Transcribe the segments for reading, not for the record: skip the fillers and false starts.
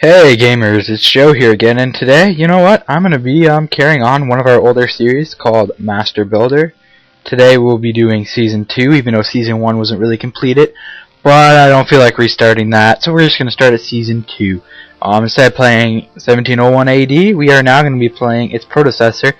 Hey gamers, it's Joe here again, and today, you know what, I'm going to be carrying on one of our older series called Master Builder. Today we'll be doing Season 2, even though Season 1 wasn't really completed, but I don't feel like restarting that, so we're just going to start at Season 2. Instead of playing 1701 AD, we are now going to be playing its predecessor,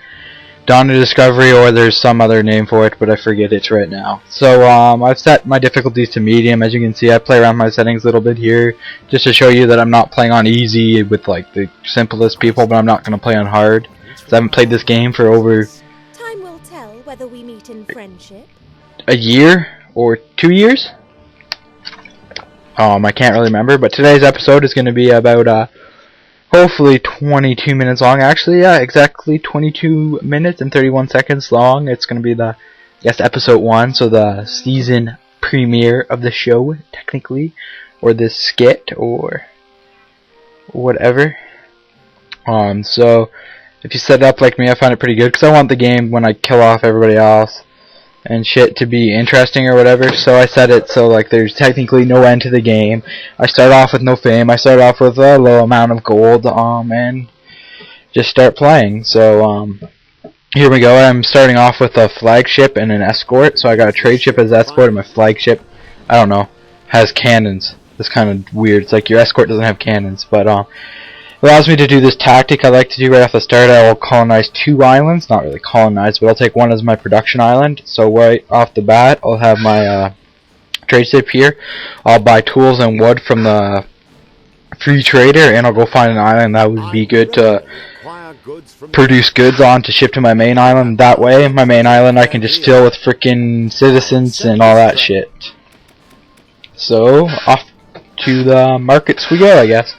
Dawn of Discovery, or there's some other name for it, but I forget it right now. So I've set my difficulties to medium. As you can see, I play around my settings a little bit here, just to show you that I'm not playing on easy with like the simplest people, but I'm not going to play on hard. I haven't played this game for over Time will tell whether we meet in friendship. a year or 2 years. I can't really remember, but today's episode is going to be about hopefully 22 minutes long. Actually, yeah, exactly 22 minutes and 31 seconds long. It's going to be the, episode 1, so the season premiere of the show, technically, or this skit, or whatever. So, if you set it up like me, I find it pretty good, because I want the game, when I kill off everybody else and shit, to be interesting or whatever. So I set it so like there's technically no end to the game. I start off with no fame. I start off with a low amount of gold, and just start playing. So here we go. I'm starting off with a flagship and an escort. So I got a trade ship as escort, and my flagship, I don't know, has cannons. It's kind of weird. It's like your escort doesn't have cannons, but allows me to do this tactic I like to do right off the start. I will colonize 2 islands. Not really colonize, but I'll take one as my production island. So right off the bat, I'll have my trade ship here. I'll buy tools and wood from the free trader, and I'll go find an island that would be good to produce goods on to ship to my main island. That way, my main island I can just fill with frickin' citizens and all that shit. So, off to the markets we go, I guess.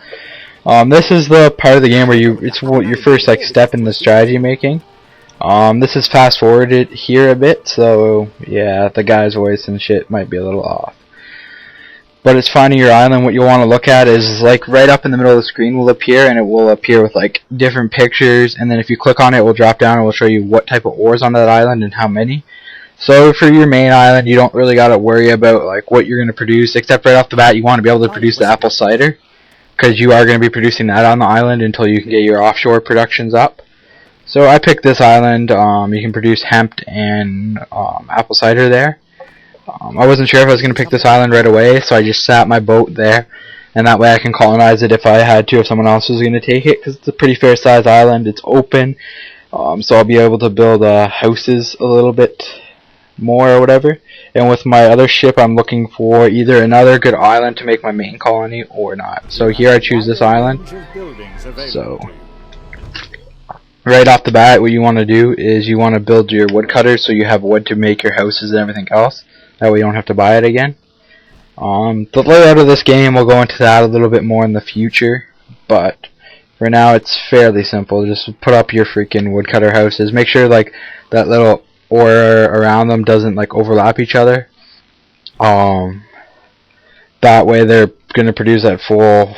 This is the part of the game where it's your first like step in the strategy making. This is fast forwarded here a bit, so yeah, the guy's voice and shit might be a little off. But it's finding your island. What you'll want to look at is like right up in the middle of the screen will appear, and it will appear with like different pictures, and then if you click on it, it will drop down and will show you what type of ores on that island and how many. So for your main island, you don't really gotta worry about like what you're gonna produce, except right off the bat, you want to be able to produce the apple cider, because you are going to be producing that on the island until you can get your offshore productions up. So I picked this island. You can produce hemp and apple cider there. I wasn't sure if I was going to pick this island right away, so I just sat my boat there, and that way I can colonize it if I had to, if someone else was going to take it, because it's a pretty fair sized island. It's open, so I'll be able to build houses a little bit more or whatever. And with my other ship, I'm looking for either another good island to make my main colony or not. So here I choose this island. So right off the bat, what you want to do is you want to build your woodcutters so you have wood to make your houses and everything else. That way you don't have to buy it again. The layout of this game, we'll go into that a little bit more in the future, but for now it's fairly simple. Just put up your freaking woodcutter houses. Make sure like that little or around them doesn't like overlap each other. That way they're going to produce that full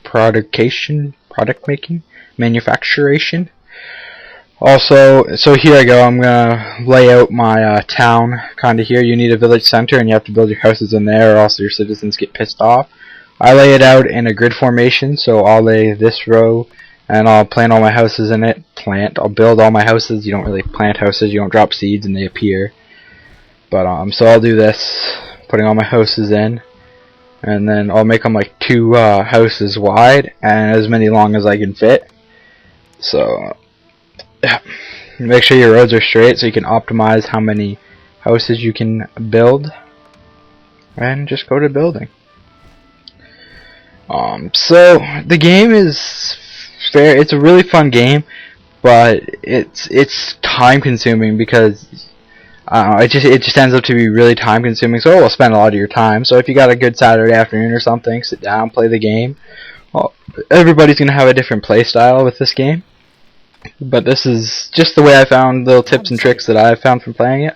product making, manufacturation. Also, so here I go, I'm going to lay out my town kind of here. You need a village center, and you have to build your houses in there, or else your citizens get pissed off. I lay it out in a grid formation, so I'll lay this row, and I'll plant all my houses in it. I'll build all my houses. You don't really plant houses, you don't drop seeds and they appear. But so I'll do this, putting all my houses in, and then I'll make them like 2 houses wide and as many long as I can fit. So yeah, make sure your roads are straight so you can optimize how many houses you can build, and just go to building. So the game is fair. It's a really fun game, but it's time consuming because it just ends up to be really time consuming. So it will spend a lot of your time. So if you got a good Saturday afternoon or something, sit down, play the game. Well, everybody's gonna have a different play style with this game, but this is just the way I found little tips and tricks that I've found from playing it,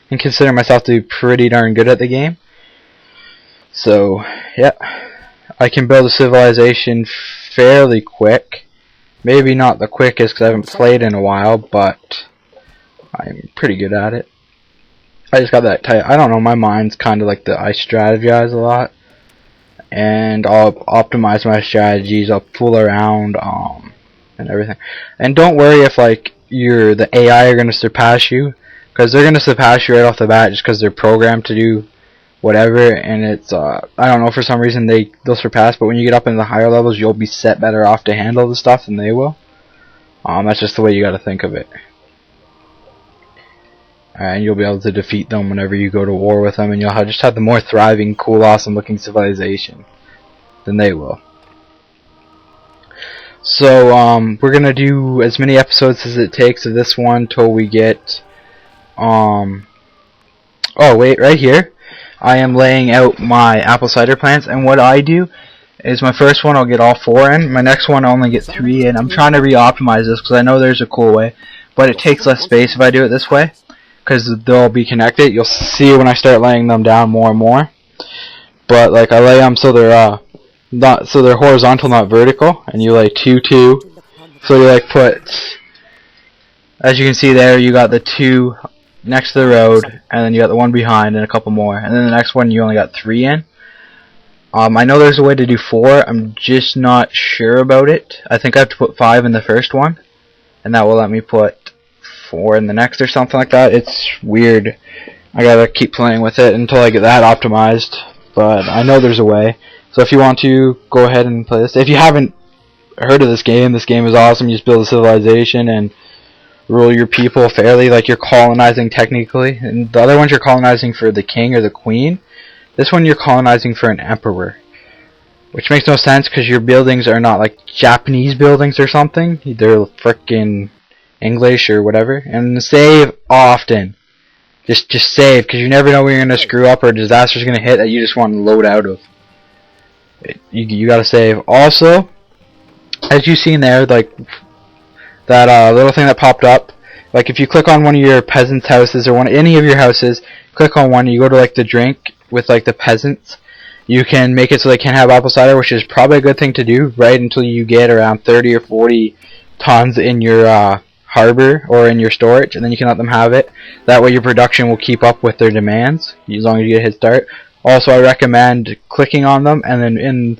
and consider myself to be pretty darn good at the game. So yeah, I can build a civilization fairly quick. Maybe not the quickest because I haven't played in a while, but I'm pretty good at it. I just got that tight. I don't know, my mind's kind of like I strategize a lot. and I'll optimize my strategies. I'll fool around, and everything. And don't worry if like the AI are gonna surpass you, because they're gonna surpass you right off the bat just because they're programmed to do whatever. And it's I don't know, for some reason they'll surpass, but when you get up into the higher levels, you'll be set better off to handle the stuff than they will. That's just the way you got to think of it. And you'll be able to defeat them whenever you go to war with them, and you'll just have the more thriving, cool, awesome looking civilization than they will. So we're gonna do as many episodes as it takes of this one till we get oh wait, right here I am laying out my apple cider plants, and what I do is my first one I'll get all 4 in, my next one I'll only get 3 in. I'm trying to re-optimize this because I know there's a cool way, but it takes less space if I do it this way, because they'll be connected. You'll see when I start laying them down more and more. But like I lay them so they're they're horizontal, not vertical, and you lay 2, 2. So you like put, as you can see there, you got the 2 next to the road, and then you got the 1 behind and a couple more, and then the next one you only got 3 in. I know there's a way to do 4. I'm just not sure about it. I think I have to put 5 in the first one, and that will let me put 4 in the next or something like that. It's weird. I gotta keep playing with it until I get that optimized, but I know there's a way. So if you want to, go ahead and play this. If you haven't heard of this game is awesome. You just build a civilization and rule your people fairly, like you're colonizing technically. And the other ones you're colonizing for the king or the queen. This one you're colonizing for an emperor, which makes no sense because your buildings are not like Japanese buildings or something. They're frickin' English or whatever. And save often. Just save, because you never know when you're going to screw up or a disaster's going to hit that you just want to load out of. You got to save. Also, as you've seen there, like that little thing that popped up, like if you click on one of your peasants' houses or any of your houses, click on one, you go to like the drink with like the peasants, you can make it so they can't have apple cider, which is probably a good thing to do right until you get around 30 or 40 tons in your harbor or in your storage, and then you can let them have it. That way your production will keep up with their demands as long as you get a head start. Also, I recommend clicking on them, and then in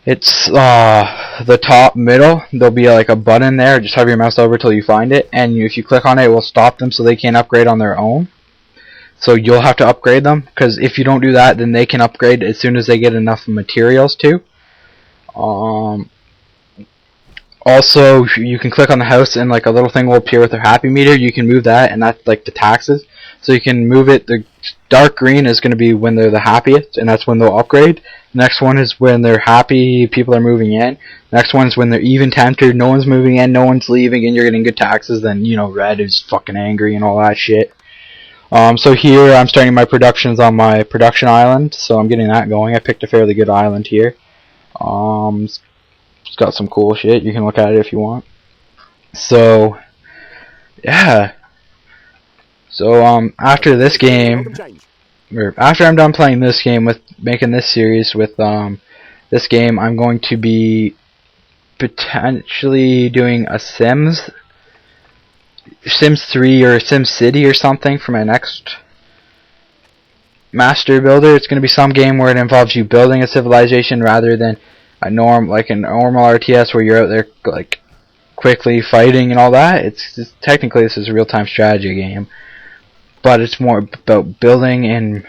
it's the top middle, there'll be like a button there. Just have your mouse over till you find it, and if you click on it, it will stop them so they can't upgrade on their own. So you'll have to upgrade them, because if you don't do that, then they can upgrade as soon as they get enough materials to. Also, you can click on the house and like a little thing will appear with their happy meter. You can move that, and that's like the taxes. So you can move it. The dark green is going to be when they're the happiest, and that's when they'll upgrade. The next one is when they're happy, people are moving in. The next one is when they're even tempted, no one's moving in, no one's leaving, and you're getting good taxes. Then, you know, red is fucking angry and all that shit. So here I'm starting my productions on my production island, so I'm getting that going. I picked a fairly good island here. It's got some cool shit. You can look at it if you want. So, yeah. So, after this game, or after I'm done playing this game with making this series with this game, I'm going to be potentially doing a Sims 3 or Sims City or something for my next master builder. It's going to be some game where it involves you building a civilization rather than a normal RTS where you're out there like quickly fighting and all that. It's just, technically this is a real-time strategy game, but it's more about building and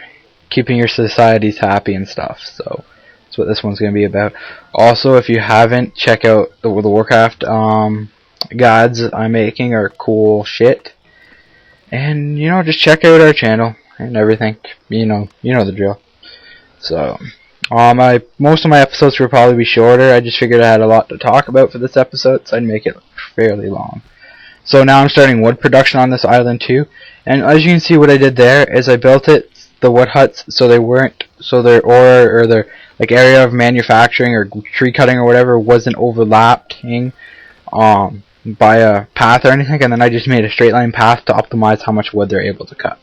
keeping your societies happy and stuff. So that's what this one's going to be about. Also, if you haven't, check out the World of Warcraft guides I'm making are cool shit. And, you know, just check out our channel and everything. You know the drill. So, most of my episodes will probably be shorter. I just figured I had a lot to talk about for this episode, so I'd make it fairly long. So now I'm starting wood production on this island too. And as you can see, what I did there is I built the wood huts so they weren't, so their or their like area of manufacturing or tree cutting or whatever wasn't overlapping by a path or anything, and then I just made a straight line path to optimize how much wood they're able to cut.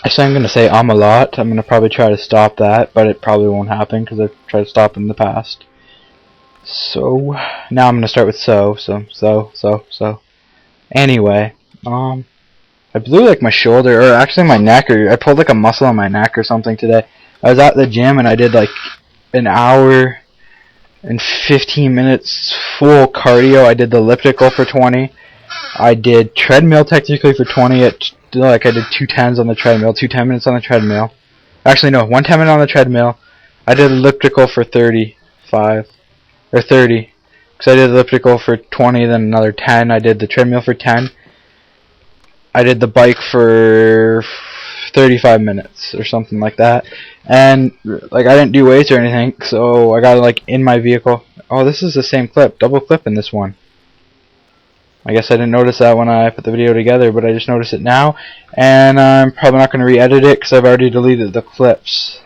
Actually, I'm going to say a lot. I'm going to probably try to stop that, but it probably won't happen because I've tried to stop in the past. So, now I'm going to start with so. Anyway, I blew like my shoulder, or actually my neck, or I pulled like a muscle on my neck or something today. I was at the gym and I did like an hour and 15 minutes full cardio. I did the elliptical for 20. I did treadmill technically for 20. Like I did 2 10s on the treadmill, 2 10 minutes on the treadmill. Actually no, 1 10 minute on the treadmill. I did elliptical for 35 or 30. Because I did elliptical for 20, then another 10. I did the treadmill for 10. I did the bike for 35 minutes or something like that. And like I didn't do weights or anything, so I got like in my vehicle. Oh, this is the same clip, double clip in this one. I guess I didn't notice that when I put the video together, but I just noticed it now. And I'm probably not going to re-edit it because I've already deleted the clips.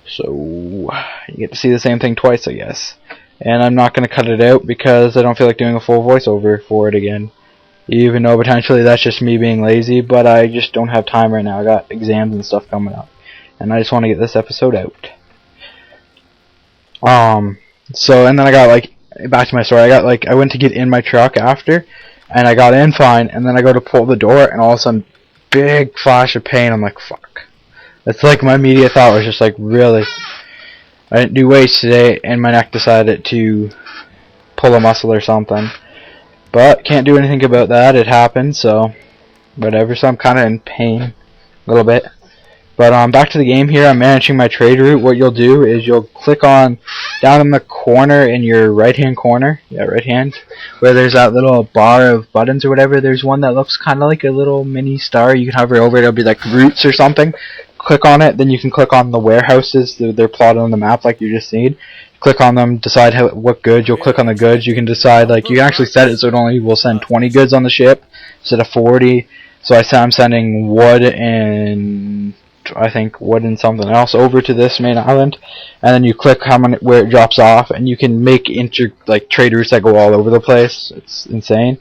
So you get to see the same thing twice, I guess. And I'm not going to cut it out because I don't feel like doing a full voiceover for it again. Even though potentially that's just me being lazy, but I just don't have time right now. I got exams and stuff coming up, and I just want to get this episode out. So and then I got like back to my story. I went to get in my truck after, and I got in fine, and then I go to pull the door, and all of a sudden, big flash of pain. I'm like, fuck. That's like my immediate thought was just like, really. I didn't do weights today, and my neck decided to pull a muscle or something. But can't do anything about that. It happened, so whatever. So I'm kind of in pain a little bit. But back to the game here. I'm managing my trade route. What you'll do is you'll click on down in the corner in your right-hand corner. Yeah, right hand. Where there's that little bar of buttons or whatever. There's one that looks kind of like a little mini star. You can hover over it. It'll be like routes or something. Click on it. Then you can click on the warehouses. They're plotted on the map like you just seen. Click on them, decide what goods. You'll click on the goods. You can decide, like, you can actually set it so it only will send 20 goods on the ship instead of 40. So I'm sending wood and I think wood and something else over to this main island, and then you click where it drops off, and you can make trade routes that go all over the place. It's insane.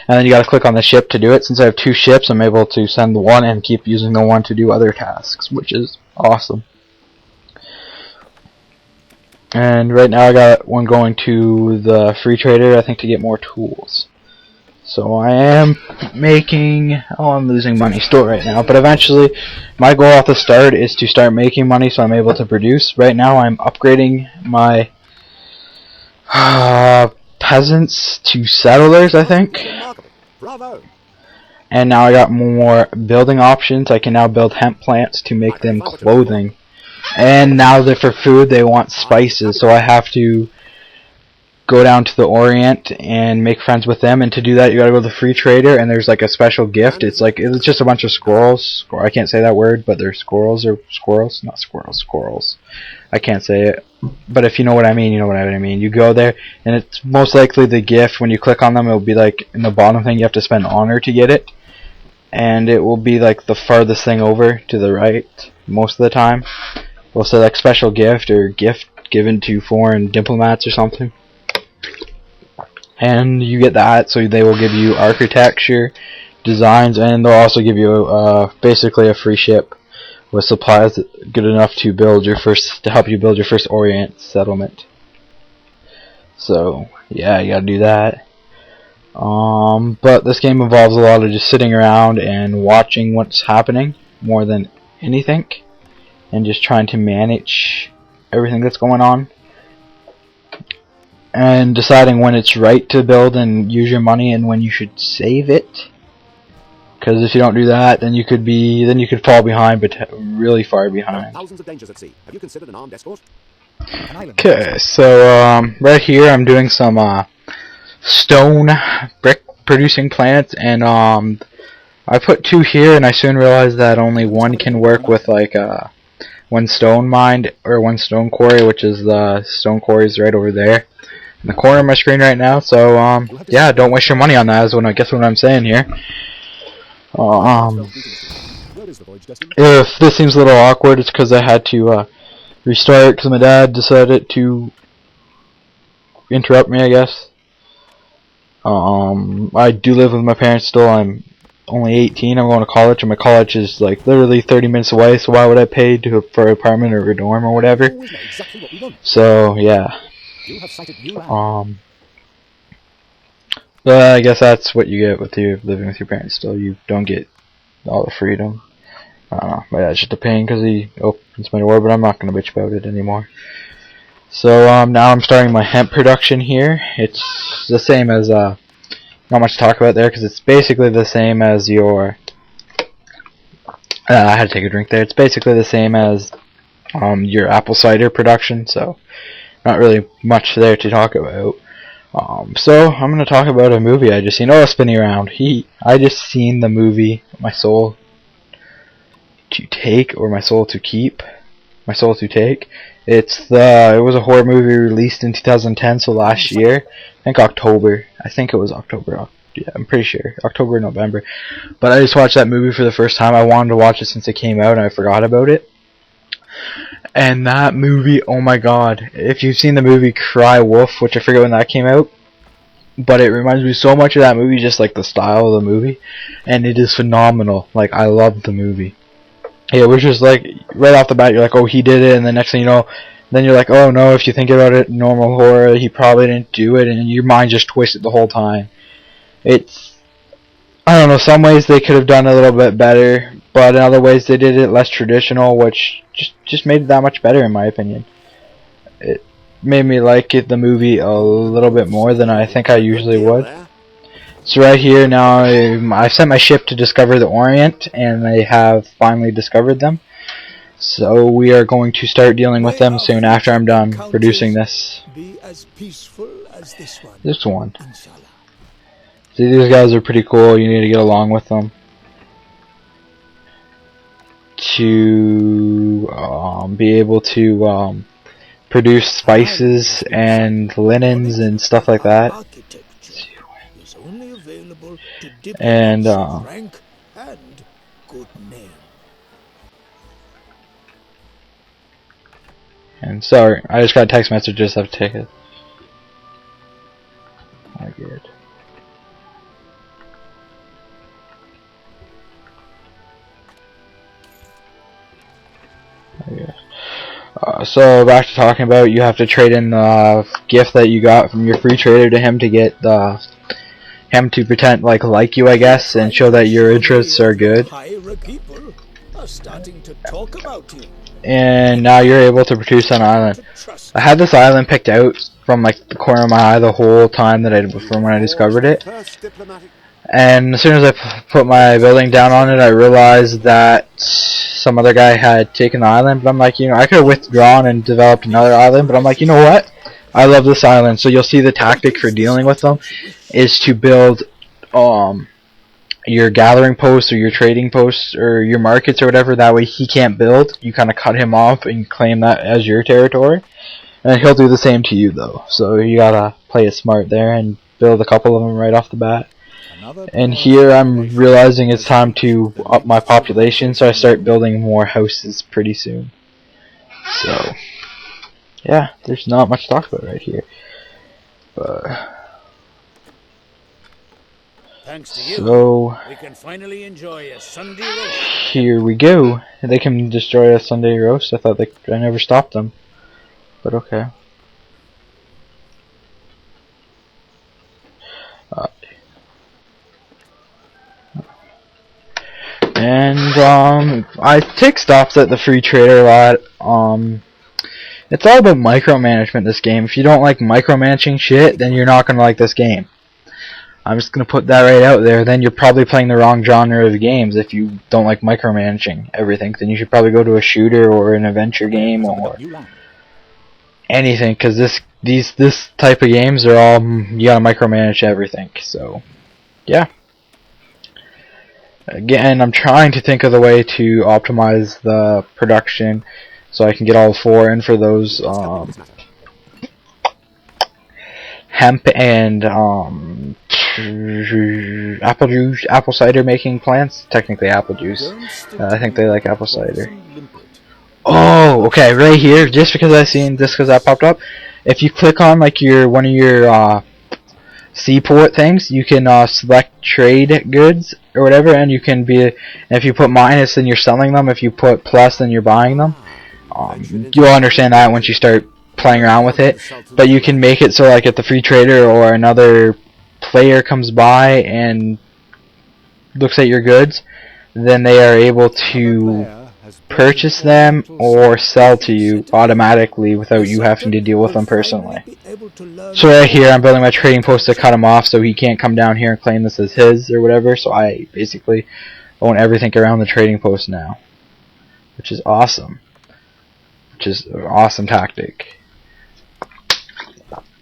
And then you got to click on the ship to do it. Since I have 2 ships, I'm able to send the one and keep using the one to do other tasks, which is awesome. And right now I got one going to the free trader, I think, to get more tools. So I am making, I'm losing money still right now, but eventually my goal at the start is to start making money so I'm able to produce. Right now I'm upgrading my peasants to settlers, I think. Bravo. And now I got more building options. I can now build hemp plants to make them clothing. And now that for food they want spices, so I have to go down to the Orient and make friends with them. And to do that you gotta go to the free trader, and there's like a special gift. It's just a bunch of squirrels. I can't say that word, but they're squirrels or squirrels, not squirrels, squirrels. I can't say it, but if you know what I mean, you know what I mean. You go there, and it's most likely the gift. When you click on them, it'll be like in the bottom thing. You have to spend honor to get it, and it will be like the farthest thing over to the right most of the time. We'll say like special gift or gift given to foreign diplomats or something. And you get that, so they will give you architecture, designs, and they'll also give you basically a free ship with supplies good enough to help you build your first Orient settlement. So yeah, you gotta do that. But this game involves a lot of just sitting around and watching what's happening more than anything, and just trying to manage everything that's going on, and deciding when it's right to build and use your money and when you should save it. Because if you don't do that, then you could fall behind, but really far behind. Thousands of dangers at sea. Have you considered an armed escort? Okay, so right here I'm doing some stone brick producing plants, and I put 2 here, and I soon realized that only one can work with like one stone mine or one stone quarry, which is the stone quarries right over there in the corner of my screen right now. So yeah, don't waste your money on that. Is what I guess what I'm saying here. If this seems a little awkward, it's because I had to restart because my dad decided to interrupt me, I guess. I do live with my parents still. I'm only 18. I'm going to college, and my college is like literally 30 minutes away, so why would I pay for an apartment or a dorm or whatever? So yeah. But I guess that's what you get with you living with your parents. Still, you don't get all the freedom. I don't know, but yeah, it's just a pain because he opens my door. But I'm not gonna bitch about it anymore. So now I'm starting my hemp production here. It's the same as not much to talk about there because it's basically the same as your. I had to take a drink there. It's basically the same as your apple cider production. So not really much there to talk about. So I'm gonna talk about a movie I just seen. Oh, spinning around. I just seen the movie My Soul to Take, or My Soul to Keep. My Soul to Take. It was a horror movie released in 2010, so last year. I think October. I think it was October. Yeah, I'm pretty sure. October, November. But I just watched that movie for the first time. I wanted to watch it since it came out, and I forgot about it. And that movie, oh my god. If you've seen the movie Cry Wolf, which I forget when that came out, but it reminds me so much of that movie, just like the style of the movie. And it is phenomenal. Like, I love the movie. It was just like, right off the bat, you're like, oh, he did it, and the next thing you know, then you're like, oh no, if you think about it, normal horror, he probably didn't do it, and your mind just twisted the whole time. It's, I don't know, some ways they could have done a little bit better, but in other ways they did it less traditional, which just made it that much better in my opinion. It made me like the movie a little bit more than I think I usually would. So right here now, I sent my ship to discover the Orient, and they have finally discovered them. So we are going to start dealing with them soon after I'm done producing this. Be as peaceful as this one. This one. Inshallah. See, these guys are pretty cool. You need to get along with them to be able to produce spices and linens and stuff like that. And rank and good name. And sorry, I just got a text message. Just have to take it. I get. So back to talking about, you have to trade in the gift that you got from your free trader to him to get him to pretend like you, I guess, and show that your interests are good. People are starting to talk about you. And now you're able to produce an island. I had this island picked out from like the corner of my eye the whole time from when I discovered it. And as soon as I put my building down on it, I realized that some other guy had taken the island. But I'm like, I could have withdrawn and developed another island. But I'm like, you know what? I love this island. So you'll see the tactic for dealing with them is to build your gathering posts or your trading posts or your markets or whatever. That way he can't build. You kind of cut him off and claim that as your territory. And he'll do the same to you though. So you gotta play it smart there and build a couple of them right off the bat. And here I'm realizing it's time to up my population, so I start building more houses pretty soon. So yeah, there's not much to talk about right here. But thanks to you, so we can finally enjoy a Sunday roast. Here we go. They can destroy a Sunday roast. I never stopped them. But okay. And I take stops at the free trader a lot. It's all about micromanagement, this game. If you don't like micromanaging shit, then you're not gonna like this game. I'm just gonna put that right out there. Then you're probably playing the wrong genre of games if you don't like micromanaging everything. Then you should probably go to a shooter or an adventure game or anything, because this type of games are all, you gotta micromanage everything. So yeah. Again, I'm trying to think of the way to optimize the production so I can get all four in for those hemp and apple cider making plants. Technically apple juice. I think they like apple cider. Oh, okay, right here, just because that popped up, if you click on like one of your seaport things, you can select trade goods or whatever, and you can if you put minus, then you're selling them. If you put plus, then you're buying them. You'll understand that once you start playing around with it. But you can make it so like at the free trader or another player comes by and looks at your goods, then they are able to purchase them or sell to you automatically without you having to deal with them personally. So right here I'm building my trading post to cut him off so he can't come down here and claim this as his or whatever, so I basically own everything around the trading post now, which is awesome. Which is an awesome tactic.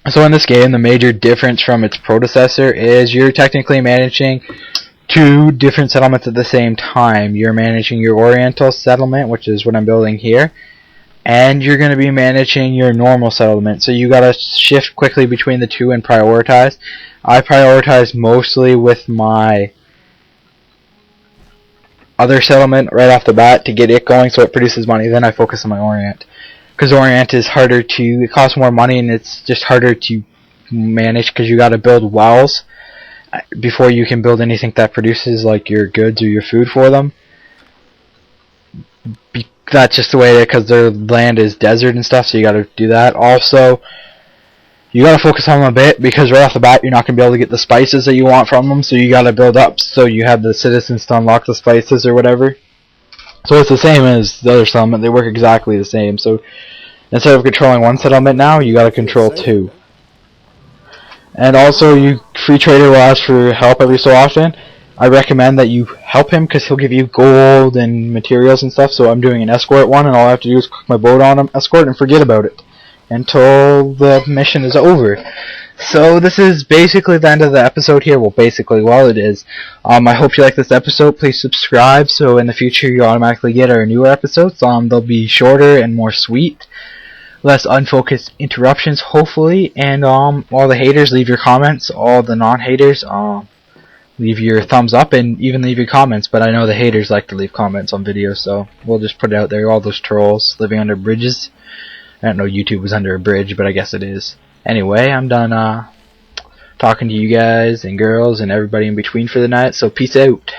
So in this game, the major difference from its predecessor is you're technically managing 2 different settlements at the same time. You're managing your Oriental settlement, which is what I'm building here, and you're going to be managing your normal settlement. So you got to shift quickly between the 2 and prioritize. I prioritize mostly with my other settlement right off the bat to get it going so it produces money. Then I focus on my Orient, because Orient is harder to, it costs more money and it's just harder to manage because you got to build wells before you can build anything that produces like your goods or your food for them. That's just the way it is, because their land is desert and stuff, so you got to do that. Also, you got to focus on them a bit, because right off the bat you're not going to be able to get the spices that you want from them, so you got to build up so you have the citizens to unlock the spices or whatever. So it's the same as the other settlement, they work exactly the same. So instead of controlling 1 settlement now, you got to control 2. And also, you free trader will ask for help every so often. I recommend that you help him because he'll give you gold and materials and stuff. So I'm doing an escort one, and all I have to do is cook my boat on him, escort, and forget about it until the mission is over. So this is basically the end of the episode here. Well, basically, well, it is. I hope you like this episode. Please subscribe so in the future you automatically get our newer episodes. They'll be shorter and more sweet, less unfocused interruptions, hopefully. And all the haters, leave your comments. All the non-haters, leave your thumbs up and even leave your comments. But I know the haters like to leave comments on videos, so we'll just put it out there. All those trolls living under bridges. I don't know YouTube was under a bridge, but I guess it is. Anyway, I'm done talking to you guys and girls and everybody in between for the night, so peace out.